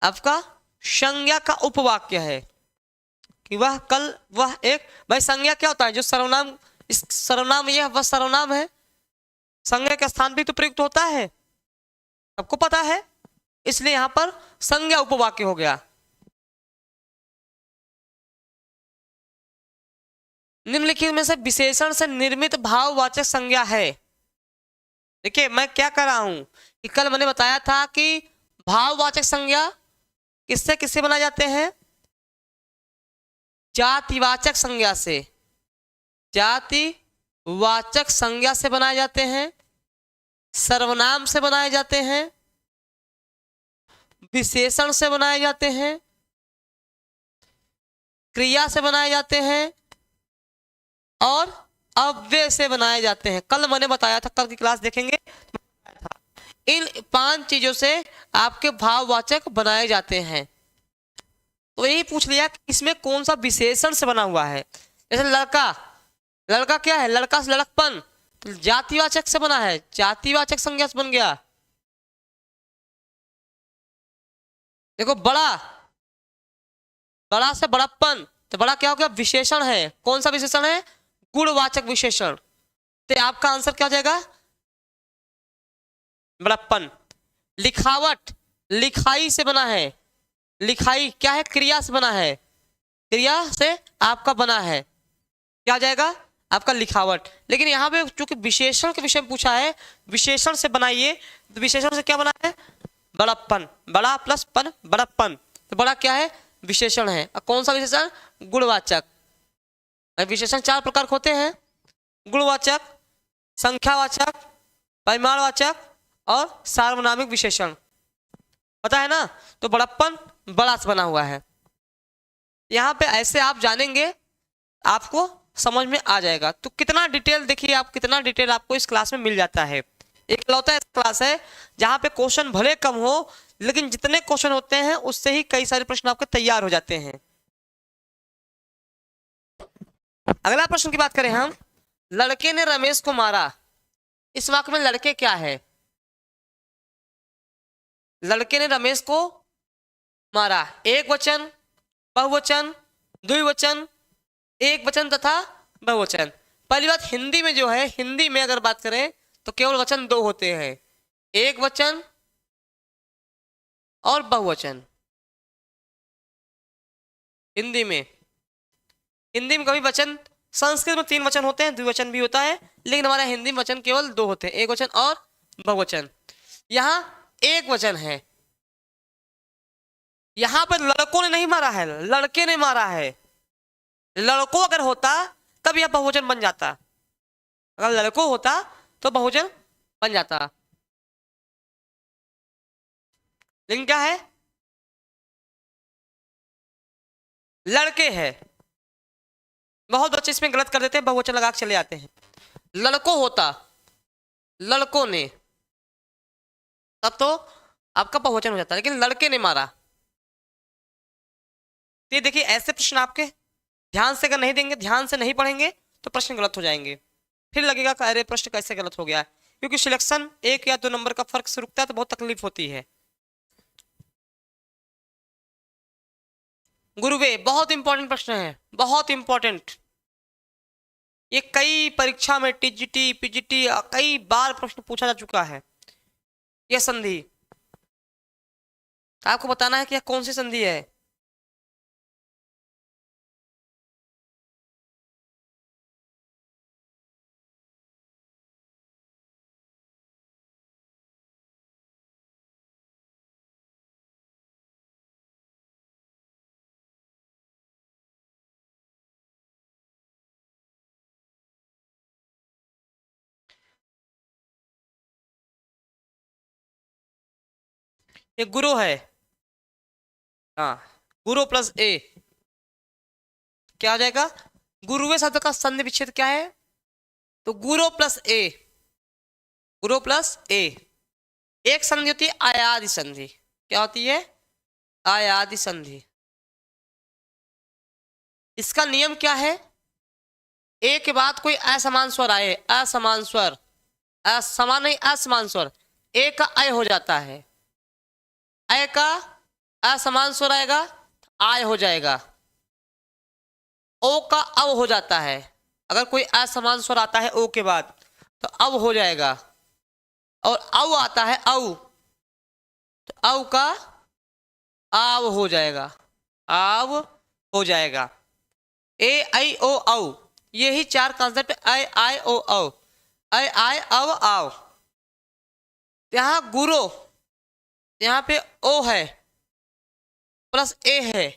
आपका? संज्ञा का उपवाक्य है कि वह कल, वह एक। भाई संज्ञा क्या होता है? जो सर्वनाम, इस सर्वनाम, यह वह सर्वनाम है, संज्ञा के स्थान भी तो प्रयुक्त होता है, सबको पता है, इसलिए यहां पर संज्ञा उपवाक्य हो गया। निम्नलिखित में से विशेषण से निर्मित भाववाचक संज्ञा है। देखिए मैं क्या कर रहा हूं कि कल मैंने बताया था कि भाववाचक संज्ञा किससे किससे बनाए जाते हैं? जातिवाचक संज्ञा से, जातिवाचक संज्ञा से बनाए जाते हैं, सर्वनाम से बनाए जाते हैं, विशेषण से बनाए जाते हैं, क्रिया से बनाए जाते हैं और अव्यय से बनाए जाते हैं। कल मैंने बताया था, कल की क्लास देखेंगे, इन 5 चीजों से आपके भाववाचक बनाए जाते हैं। तो यही पूछ लिया कि इसमें कौन सा विशेषण से बना हुआ है। जैसे लड़का, लड़का क्या है? लड़का से लड़कपन, तो जातिवाचक से बना है, जातिवाचक संज्ञा से बन गया। देखो बड़ा, बड़ा से बड़प्पन, तो बड़ा क्या हो गया? विशेषण है। कौन सा विशेषण है? गुणवाचक विशेषण। तो आपका आंसर क्या हो जाएगा? बड़प्पन। लिखावट, लिखाई से बना है, लिखाई क्या है? क्रिया से बना है, क्रिया से आपका बना है, क्या आ जाएगा? आपका लिखावट। लेकिन यहाँ पे चूंकि विशेषण के विषय में पूछा है, विशेषण से बनाइए, तो विशेषण से क्या बना है? बड़प्पन, बड़ा प्लस पन, बड़प्पन। तो बड़ा क्या है? विशेषण है। और कौन सा विशेषण? गुणवाचक। विशेषण 4 प्रकार के होते हैं, गुणवाचक, संख्यावाचक, परिमाणवाचक और सार्वनामिक विशेषण। पता है ना? तो बड़प्पन बड़ा से बना हुआ है। यहाँ पे ऐसे आप जानेंगे, आपको समझ में आ जाएगा। तो कितना डिटेल, देखिए आप कितना डिटेल आपको इस क्लास में मिल जाता है। एक लौता ऐसा क्लास है जहाँ पे क्वेश्चन भले कम हो, लेकिन जितने क्वेश्चन होते हैं उससे ही कई सारे प्रश्न आपके तैयार हो जाते हैं। अगला प्रश्न की बात करें हम, लड़के ने रमेश को मारा। इस वाक्य में लड़के क्या है? लड़के ने रमेश को मारा, एक वचन, बहुवचन, द्विवचन, एक वचन तथा बहुवचन। पहली बात, हिंदी में जो है, हिंदी में अगर बात करें तो केवल वचन 2 होते हैं, एक वचन और बहुवचन। हिंदी में कभी वचन, संस्कृत में 3 वचन होते हैं, द्विवचन भी होता है, लेकिन हमारा हिंदी में वचन केवल 2 होते हैं, एक वचन और बहुवचन। यहां एक वचन है, यहां पर लड़कों ने नहीं मारा है, लड़के ने मारा है। लड़कों अगर होता तब यह बहुवचन बन जाता, अगर लड़कों होता तो बहुवचन बन जाता, लेकिन क्या है? लड़के है। बहुत बच्चे इसमें गलत कर देते हैं, बहुवचन लगा के चले जाते हैं। लड़कों होता, लड़कों ने, तब तो आपका बहुवचन हो जाता, लेकिन लड़के ने मारा। ये देखिए ऐसे प्रश्न आपके ध्यान से अगर नहीं देंगे, ध्यान से नहीं पढ़ेंगे, तो प्रश्न गलत हो जाएंगे। फिर लगेगा कि अरे प्रश्न कैसे गलत हो गया, क्योंकि सिलेक्शन 1 या 2 नंबर का फर्क से रुकता है तो बहुत तकलीफ होती है। गुरुवे बहुत इंपॉर्टेंट प्रश्न है, बहुत इंपॉर्टेंट। ये कई परीक्षा में टीजीटी, पीजीटी कई बार प्रश्न पूछा जा चुका है। यह संधि आपको बताना है कि यह कौन सी संधि है। ये गुरु है, हाँ, गुरु प्लस ए क्या हो जाएगा? गुरुवे शब्द का संधि विच्छेद क्या है? तो गुरो प्लस ए, गुरो प्लस ए। एक संधि होती है आयादि संधि। क्या होती है? आयादि संधि। इसका नियम क्या है? ए के बाद कोई असमान स्वर आए, असमान स्वर, असमान नहीं असमान स्वर, ए का अय हो जाता है, अय का असमान स्वर आएगा, आय हो जाएगा। ओ का अव हो जाता है, अगर कोई असमान स्वर आता है ओ के बाद तो अव हो जाएगा, और अव आता है अव, तो अव का आव हो जाएगा, आव हो जाएगा। ए आई ओ औ, यही चार कॉन्सेप्ट, आई आई ओ औ, आई आई अव आव। यहां गुरो, यहाँ पे ओ है प्लस ए है,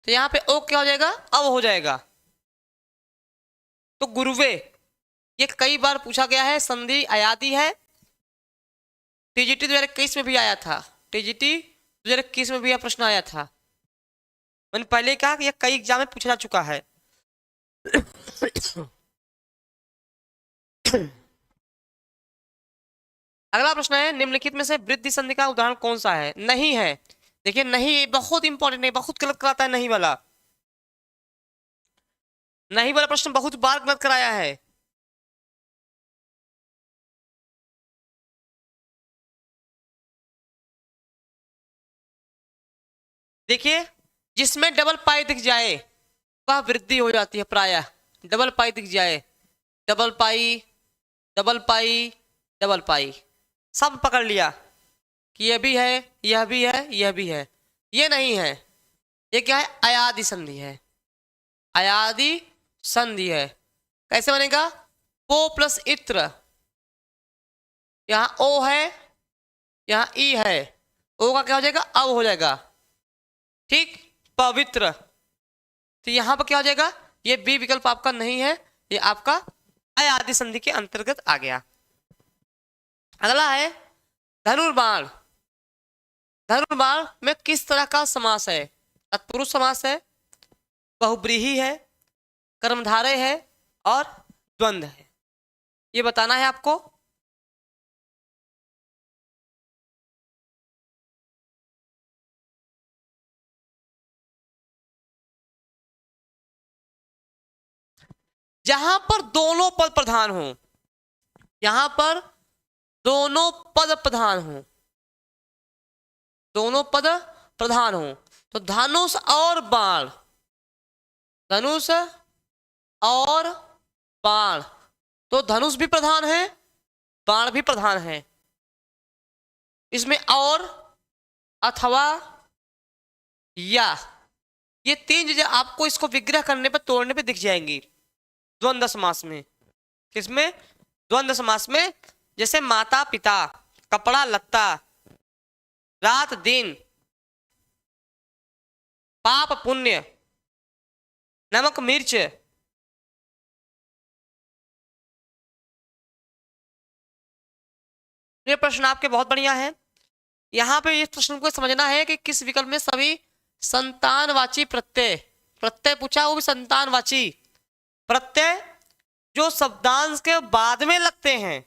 तो यहाँ पे ओ क्या हो जाएगा? अव हो जाएगा। तो गुरुवे, ये कई बार पूछा गया है, संधि अयादि है। टीजीटी 2021 में भी आया था, टीजीटी 2021 में भी यह प्रश्न आया था। मैंने पहले कहा कि यह कई एग्जाम में पूछा जा चुका है। अगला प्रश्न है, निम्नलिखित में से वृद्धि संधि का उदाहरण कौन सा है? नहीं है। देखिए नहीं बहुत इंपॉर्टेंट है, बहुत गलत कराता है नहीं वाला, नहीं वाला प्रश्न बहुत बार गलत कराया है। देखिए जिसमें डबल पाई दिख जाए वह वृद्धि हो जाती है प्रायः। डबल पाई दिख जाए, डबल पाई, डबल पाई, डबल पाई, सब पकड़ लिया कि यह भी है, यह भी है, यह भी है। ये नहीं है, ये क्या है? अयादि संधि है, अयादि संधि है। कैसे बनेगा? पो प्लस इत्र, यहाँ ओ है, यहाँ ई है, ओ का क्या हो जाएगा? अव हो जाएगा। ठीक, पवित्र, तो यहां पर क्या हो जाएगा? ये बी विकल्प आपका नहीं है, ये आपका अयादि संधि के अंतर्गत आ गया। अगला है धनुर्बाण। धनुर्बाण में किस तरह का समास है? तत्पुरुष समास है, बहुब्रीहि है, कर्मधारय है और द्वंद्व है। ये बताना है आपको। जहां पर दोनों पद प्रधान हो, यहां पर दोनों पद प्रधान हो, दोनों पद प्रधान हो, तो धनुष और बाण, धनुष और बाण, तो धनुष भी प्रधान है, बाण भी प्रधान है। इसमें और, अथवा, या, ये तीन चीजें आपको इसको विग्रह करने पर, तोड़ने पे दिख जाएंगी द्वंद्व समास में। किसमें? द्वंद्व समास में। जैसे माता पिता, कपड़ा लत्ता, रात दिन, पाप पुण्य, नमक मिर्च, ये प्रश्न आपके बहुत बढ़िया है। यहां पे इस प्रश्न को समझना है कि किस विकल्प में सभी संतानवाची प्रत्यय, प्रत्यय पूछा वो भी संतानवाची प्रत्यय जो शब्दांश के बाद में लगते हैं,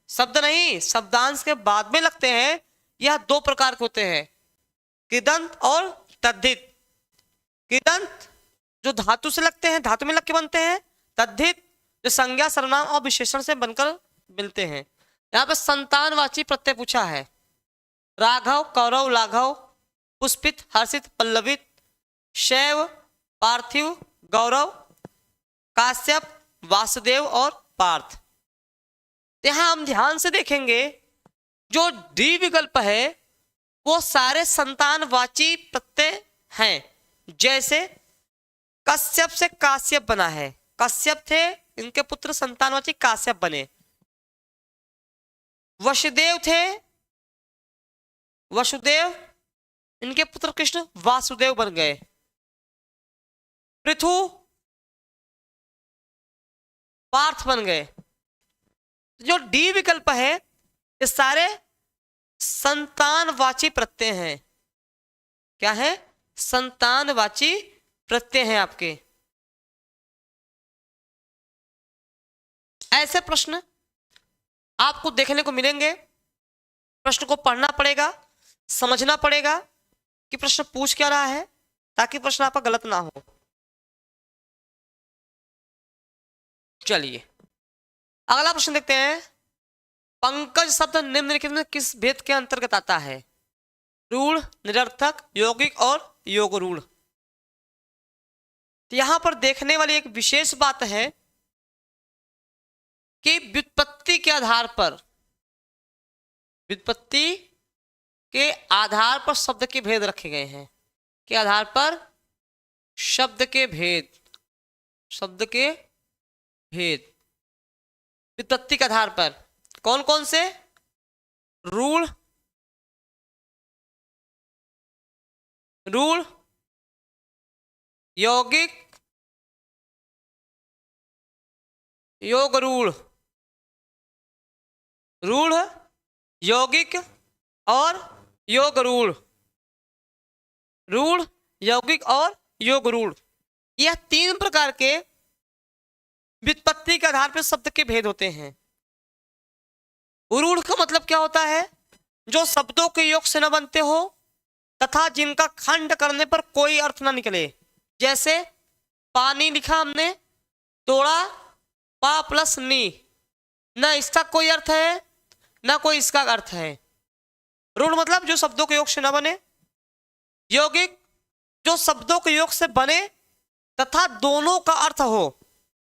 शब्द नहीं शब्दांश के बाद में लगते हैं, यह दो प्रकार के होते हैं, कृदंत और तद्धित। कृदंत जो धातु से लगते हैं, धातु में लग के बनते हैं, तद्धित जो संज्ञा सर्वनाम और विशेषण से बनकर मिलते हैं। यहाँ पे संतानवाची प्रत्यय पूछा है, राघव, कौरव, लाघव, पुष्पित, हर्षित, पल्लवित, शैव, पार्थिव, गौरव, काश्यप, वासुदेव और पार्थ। यहां हम ध्यान से देखेंगे जो डी विकल्प है वो सारे संतानवाची प्रत्यय हैं। जैसे कश्यप से काश्यप बना है, कश्यप थे, इनके पुत्र संतानवाची काश्यप बने। वसुदेव थे, वसुदेव, इनके पुत्र कृष्ण वासुदेव बन गए। पृथु, पार्थ बन गए। जो डी विकल्प है ये सारे संतानवाची प्रत्यय हैं। क्या है? संतानवाची प्रत्यय हैं आपके। ऐसे प्रश्न आपको देखने को मिलेंगे। प्रश्न को पढ़ना पड़ेगा, समझना पड़ेगा कि प्रश्न पूछ क्या रहा है, ताकि प्रश्न आपका गलत ना हो। चलिए अगला प्रश्न देखते हैं। पंकज शब्द निम्नलिखित में किस भेद के अंतर्गत आता है? रूढ़, निरर्थक, यौगिक और योग रूढ़। तो यहां पर देखने वाली एक विशेष बात है कि व्युत्पत्ति के आधार पर, व्युत्पत्ति के आधार पर शब्द के भेद रखे गए हैं। के आधार पर शब्द के भेद, शब्द के भेद व्युत्पत्ति के आधार पर कौन कौन से? रूढ़, रूढ़, यौगिक, योग रूढ़, रूढ़, यौगिक और योग रूढ़, रूढ़, यौगिक और योग रूढ़। यह तीन प्रकार के व्युत्पत्ति के आधार पर शब्द के भेद होते हैं। रूढ़ का मतलब क्या होता है? जो शब्दों के योग से न बनते हो तथा जिनका खंड करने पर कोई अर्थ न निकले। जैसे पानी लिखा हमने, तोड़ा, पा प्लस नी, न इसका कोई अर्थ है न कोई इसका अर्थ है। रूढ़ मतलब जो शब्दों के योग से न बने। यौगिक जो शब्दों के योग से बने तथा दोनों का अर्थ हो,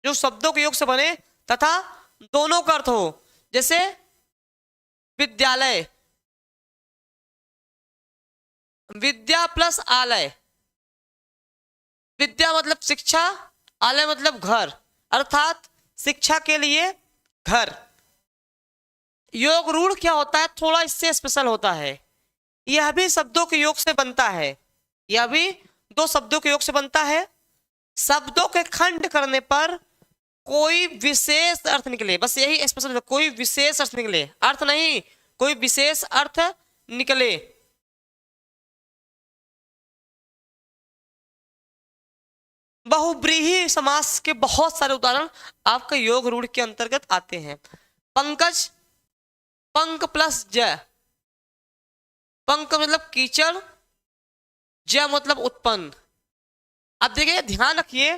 जो शब्दों के योग से बने तथा दोनों का अर्थ हो। जैसे विद्यालय, विद्या प्लस आलय, विद्या मतलब शिक्षा, आलय मतलब घर, अर्थात शिक्षा के लिए घर। योग रूढ़ क्या होता है? थोड़ा इससे स्पेशल होता है। यह भी शब्दों के योग से बनता है, यह भी दो शब्दों के योग से बनता है। शब्दों के खंड करने पर कोई विशेष अर्थ निकले, बस यही स्पेशल, कोई विशेष अर्थ निकले, अर्थ नहीं, कोई विशेष अर्थ निकले। बहुब्रीही समास के बहुत सारे उदाहरण आपके योग रूढ़ के अंतर्गत आते हैं। पंकज, पंक प्लस ज, पंक मतलब कीचड़, ज मतलब उत्पन्न। अब देखिए ध्यान रखिए,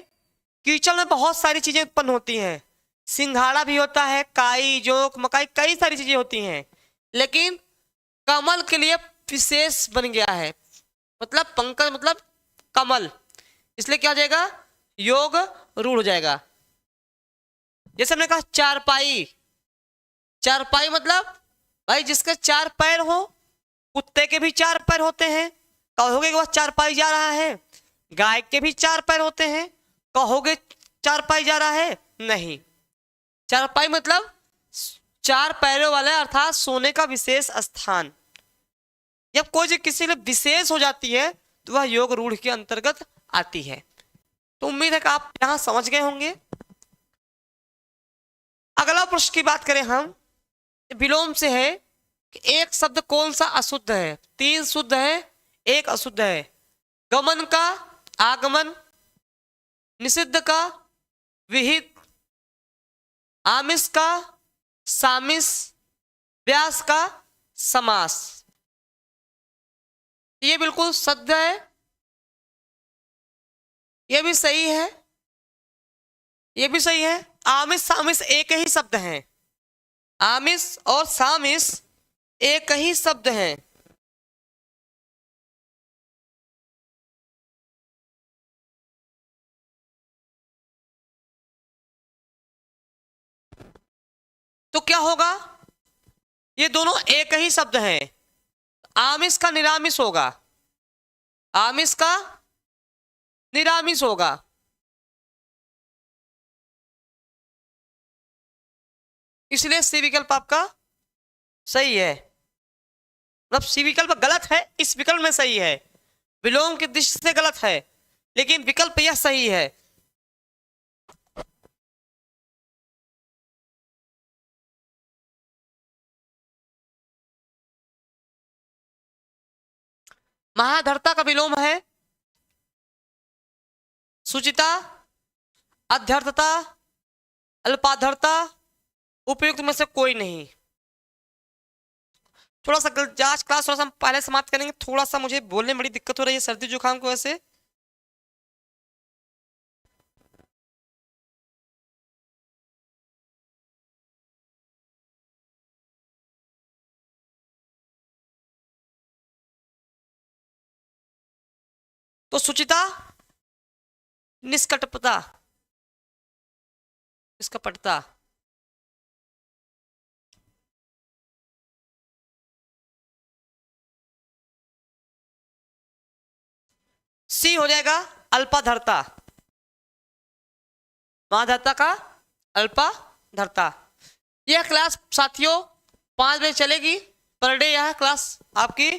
कीचड़ में बहुत सारी चीजें उत्पन्न होती हैं। सिंघाड़ा भी होता है, काई, जोंक, मकाई, कई सारी चीजें होती हैं। लेकिन कमल के लिए विशेष बन गया है, मतलब पंकज मतलब कमल, इसलिए क्या हो जाएगा? योग रूढ़ हो जाएगा। जैसे हमने कहा चारपाई, चारपाई मतलब भाई जिसके चार पैर हो। कुत्ते के भी चार पैर होते हैं, कहोगे कि वह चारपाई जा रहा है। गाय के भी चार पैर होते हैं, कहोगे चारपाई जा रहा है? नहीं। चारपाई मतलब चार पैरों वाले, अर्थात सोने का विशेष स्थान। जब कोई चीज किसी लिए विशेष हो जाती है तो वह योग रूढ़ के अंतर्गत आती है। तो उम्मीद है कि आप यहां समझ गए होंगे। अगला प्रश्न की बात करें हम, विलोम से है कि एक शब्द कौन सा अशुद्ध है? तीन शुद्ध है, एक अशुद्ध है। गमन का आगमन, निषिद्ध का विहित, आमिष का सामिस, व्यास का समास। ये बिल्कुल शुद्ध है, ये भी सही है, ये भी सही है। आमिष सामिस एक ही शब्द हैं, आमिष और सामिस एक ही शब्द हैं। तो क्या होगा? ये दोनों एक ही शब्द हैं। आमिष का निरामिष होगा, आमिष का निरामिष होगा। इसलिए सी विकल्प आपका सही है। मतलब सी विकल्प गलत है, इस विकल्प में सही है। विलोम की दृष्टि से गलत है, लेकिन विकल्प यह सही है। महाधरता का विलोम है सुचिता, अध्यर्थता, अल्पाधरता, उपयुक्त में से कोई नहीं। थोड़ा सा आज क्लास थोड़ा सा हम पहले समाप्त करेंगे, थोड़ा सा मुझे बोलने में बड़ी दिक्कत हो रही है सर्दी जुकाम की वजह से। तो सुचिता, निष्कपटता, निष्कपटता, सी हो जाएगा अल्पाधरता, महाधरता का अल्पाधरता। यह क्लास साथियों 5 बजे चलेगी पर डे, यह क्लास आपकी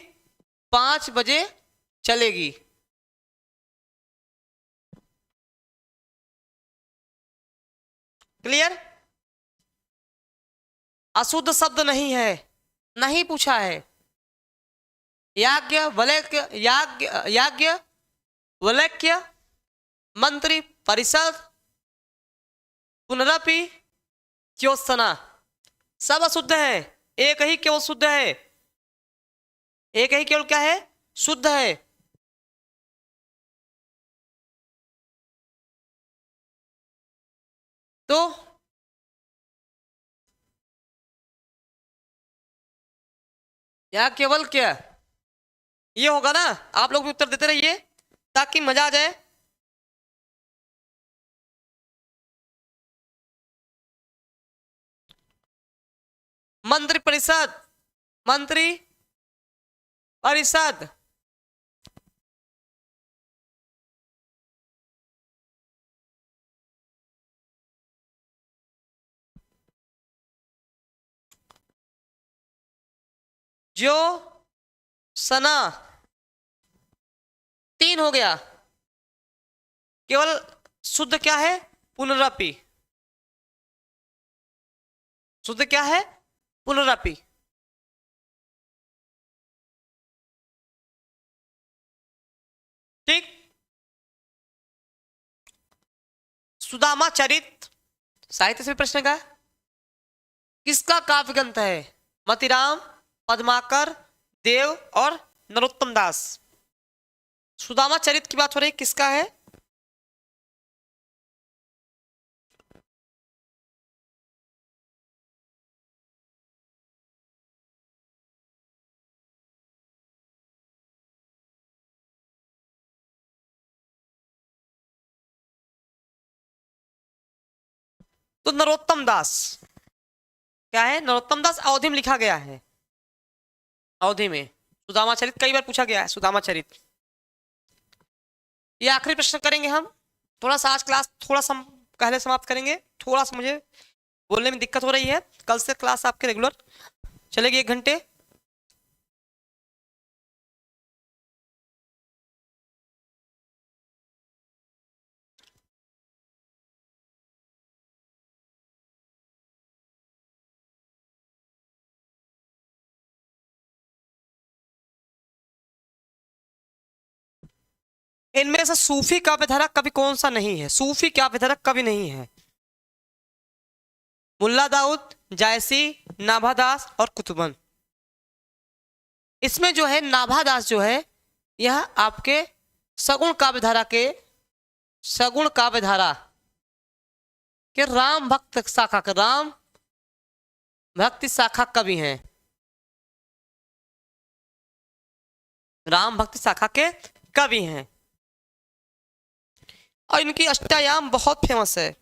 5 बजे चलेगी। क्लियर? अशुद्ध शब्द नहीं है, नहीं पूछा है। याज्ञ वलैक्य, याज्ञ वलैक्य, मंत्री परिषद, पुनरपि, क्योत्सना, सब अशुद्ध है। एक ही केवल शुद्ध है, एक ही केवल क्या है? शुद्ध है। तो यह केवल क्या ये होगा ना? आप लोग भी उत्तर देते रहिए ताकि मजा आ जाए। मंत्री परिषद, मंत्री परिषद, जो सना, 3 हो गया। केवल शुद्ध क्या है? पुनरपि। शुद्ध क्या है? पुनरपि। ठीक। सुदामा चरित साहित्य से प्रश्न का किसका काव्य ग्रंथ है? मतिराम, पद्माकर, देव और नरोत्तम दास। सुदामा चरित की बात हो रही, किसका है? तो नरोत्तम दास। क्या है? नरोत्तम दास। अवधि में लिखा गया है, अवधि में। सुदामा चरित कई बार पूछा गया है, सुदामा चरित। ये आखिरी प्रश्न करेंगे हम। थोड़ा सा आज क्लास थोड़ा सा पहले समाप्त करेंगे, थोड़ा सा मुझे बोलने में दिक्कत हो रही है। कल से क्लास आपके रेगुलर चलेगी 1 घंटे। इनमें से सूफी काव्यधारा कवि कौन सा नहीं है? सूफी काव्यधारा कवि नहीं है। मुल्ला दाऊद, जायसी, नाभादास और कुतुबन। इसमें जो है नाभादास जो है, यह आपके सगुण काव्यधारा के, सगुण काव्यधारा के राम भक्त शाखा के, राम भक्ति शाखा कवि हैं। राम भक्ति शाखा के कवि हैं और इनकी अष्टायाम बहुत फेमस है।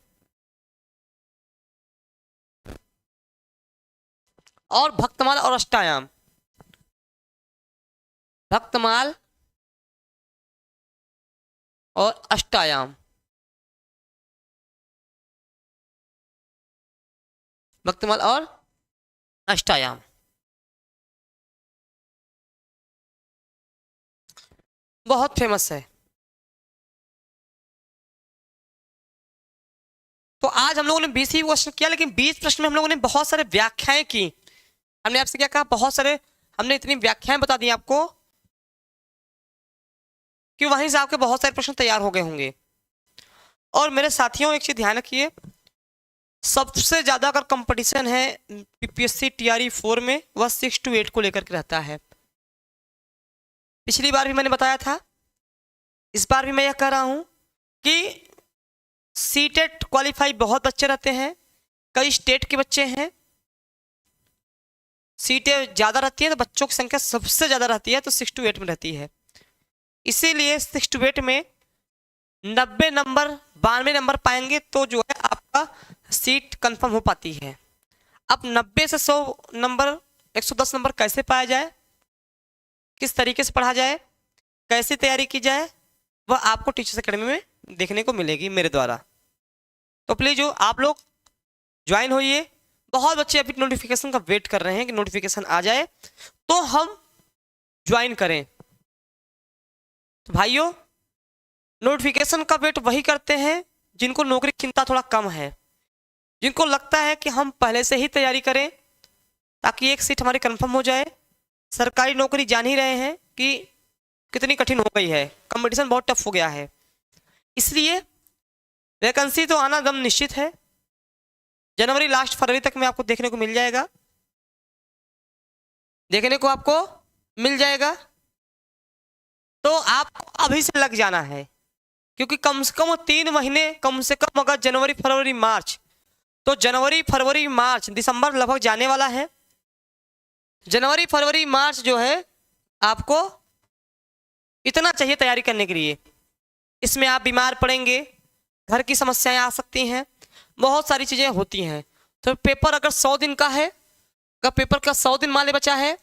और भक्तमाल और अष्टायाम, भक्तमाल और अष्टायाम, भक्तमाल और अष्टायाम बहुत फेमस है। तो आज हम लोगों ने 20 ही क्वेश्चन किया, लेकिन 20 प्रश्न में हम लोगों ने बहुत सारे व्याख्याएं की। हमने आपसे क्या कहा? बहुत सारे हमने इतनी व्याख्याएं बता दी आपको कि वहीं से आपके बहुत सारे प्रश्न तैयार हो गए होंगे। और मेरे साथियों एक चीज ध्यान रखिए, सबसे ज़्यादा अगर कंपटीशन है पीपीएससी टीआरई 4 में, वह 6 to 8 को लेकर के रहता है। पिछली बार भी मैंने बताया था, इस बार भी मैं यह कह रहा हूँ कि सीटेट क्वालिफाई बहुत बच्चे रहते हैं, कई स्टेट के बच्चे हैं, सीटें ज़्यादा रहती है तो बच्चों की संख्या सबसे ज़्यादा रहती है, तो 6 to 8 में रहती है। इसीलिए 6 to 8 में 92 नंबर पाएंगे तो जो है आपका सीट कंफर्म हो पाती है। अब 90 से 100 नंबर, 110 नंबर कैसे पाया जाए, किस तरीके से पढ़ा जाए, कैसे तैयारी की जाए, वह आपको टीचर्स एकेडमी में देखने को मिलेगी मेरे द्वारा। तो प्लीज़ जो आप लोग ज्वाइन होइए। बहुत बच्चे अभी नोटिफिकेशन का वेट कर रहे हैं कि नोटिफिकेशन आ जाए तो हम ज्वाइन करें। तो भाइयों, नोटिफिकेशन का वेट वही करते हैं जिनको नौकरी की चिंता थोड़ा कम है, जिनको लगता है कि हम पहले से ही तैयारी करें ताकि एक सीट हमारी कंफर्म हो जाए। सरकारी नौकरी जान ही रहे हैं कि कितनी कठिन हो गई है, कंपटीशन बहुत टफ हो गया है, इसलिए वैकेंसी तो आना दम निश्चित है। जनवरी लास्ट फरवरी तक में आपको देखने को मिल जाएगा, तो आपको अभी से लग जाना है, क्योंकि कम से कम 3 महीने, कम से कम अगर जनवरी फरवरी मार्च, तो जनवरी फरवरी मार्च दिसंबर लगभग जाने वाला है। जनवरी फरवरी मार्च जो है आपको इतना चाहिए तैयारी करने के लिए। इसमें आप बीमार पड़ेंगे, घर की समस्याएं आ सकती हैं, बहुत सारी चीज़ें होती हैं। तो पेपर अगर 100 दिन का है, अगर पेपर का 100 दिन मान ले बचा है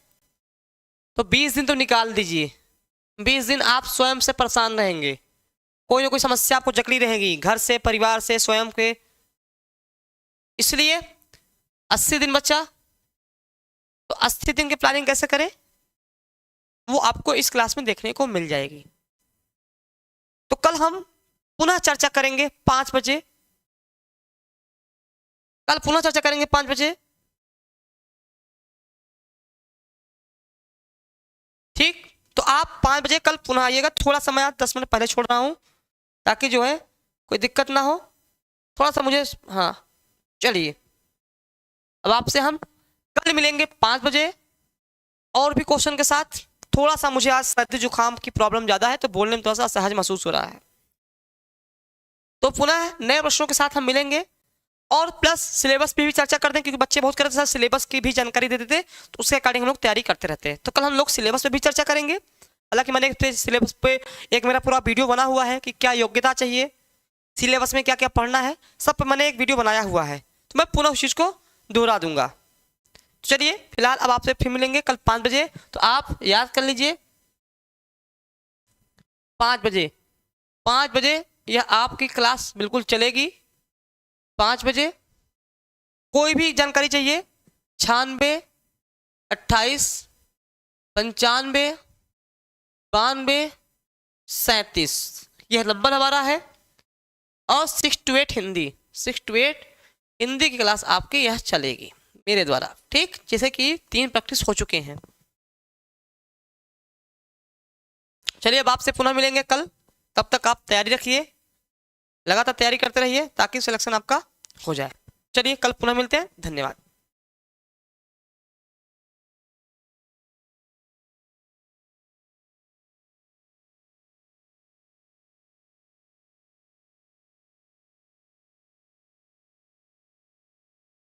तो 20 दिन तो निकाल दीजिए। 20 दिन आप स्वयं से परेशान रहेंगे, कोई ना कोई समस्या आपको जकड़ी रहेगी, घर से, परिवार से, स्वयं के। इसलिए 80 दिन बचा, तो 80 दिन की प्लानिंग कैसे करें वो आपको इस क्लास में देखने को मिल जाएगी। तो कल हम पुनः चर्चा करेंगे 5 बजे, कल पुनः चर्चा करेंगे 5 बजे, ठीक। तो आप 5 बजे कल पुनः आइएगा। थोड़ा समय आप 10 मिनट पहले छोड़ रहा हूं ताकि जो है कोई दिक्कत ना हो, थोड़ा सा मुझे, हाँ चलिए। अब आपसे हम कल मिलेंगे 5 बजे और भी क्वेश्चन के साथ। थोड़ा सा मुझे आज सर्दी जुकाम की प्रॉब्लम ज़्यादा है तो बोलने में थोड़ा सा असहज महसूस हो रहा है, तो पुनः नए प्रश्नों के साथ हम मिलेंगे और प्लस सिलेबस पे भी चर्चा करते हैं, क्योंकि बच्चे बहुत करते हैं सिलेबस की भी जानकारी दे देते, तो उसके अकॉर्डिंग हम लोग तैयारी करते रहते हैं। तो कल हम लोग सिलेबस पे भी चर्चा करेंगे। हालांकि मैंने सिलेबस पे एक मेरा पूरा वीडियो बना हुआ है कि क्या योग्यता चाहिए, सिलेबस में क्या क्या पढ़ना है, सब पे मैंने एक वीडियो बनाया हुआ है, तो मैं पुनः उस चीज़ को दोहरा दूंगा। तो चलिए फिलहाल अब आपसे फिर मिलेंगे कल 5 बजे। तो आप याद कर लीजिए 5 बजे यह आपकी क्लास बिल्कुल चलेगी। 5 बजे कोई भी जानकारी चाहिए 96 28 95 92 37 यह नंबर हमारा है। और 6 to 8 हिंदी, 6 to 8 हिंदी की क्लास आपकी यह चलेगी मेरे द्वारा, ठीक। जैसे कि 3 प्रैक्टिस हो चुके हैं। चलिए अब आपसे पुनः मिलेंगे कल, तब तक आप तैयारी रखिए, लगातार तैयारी करते रहिए ताकि सिलेक्शन आपका हो जाए। चलिए कल पुनः मिलते हैं, धन्यवाद।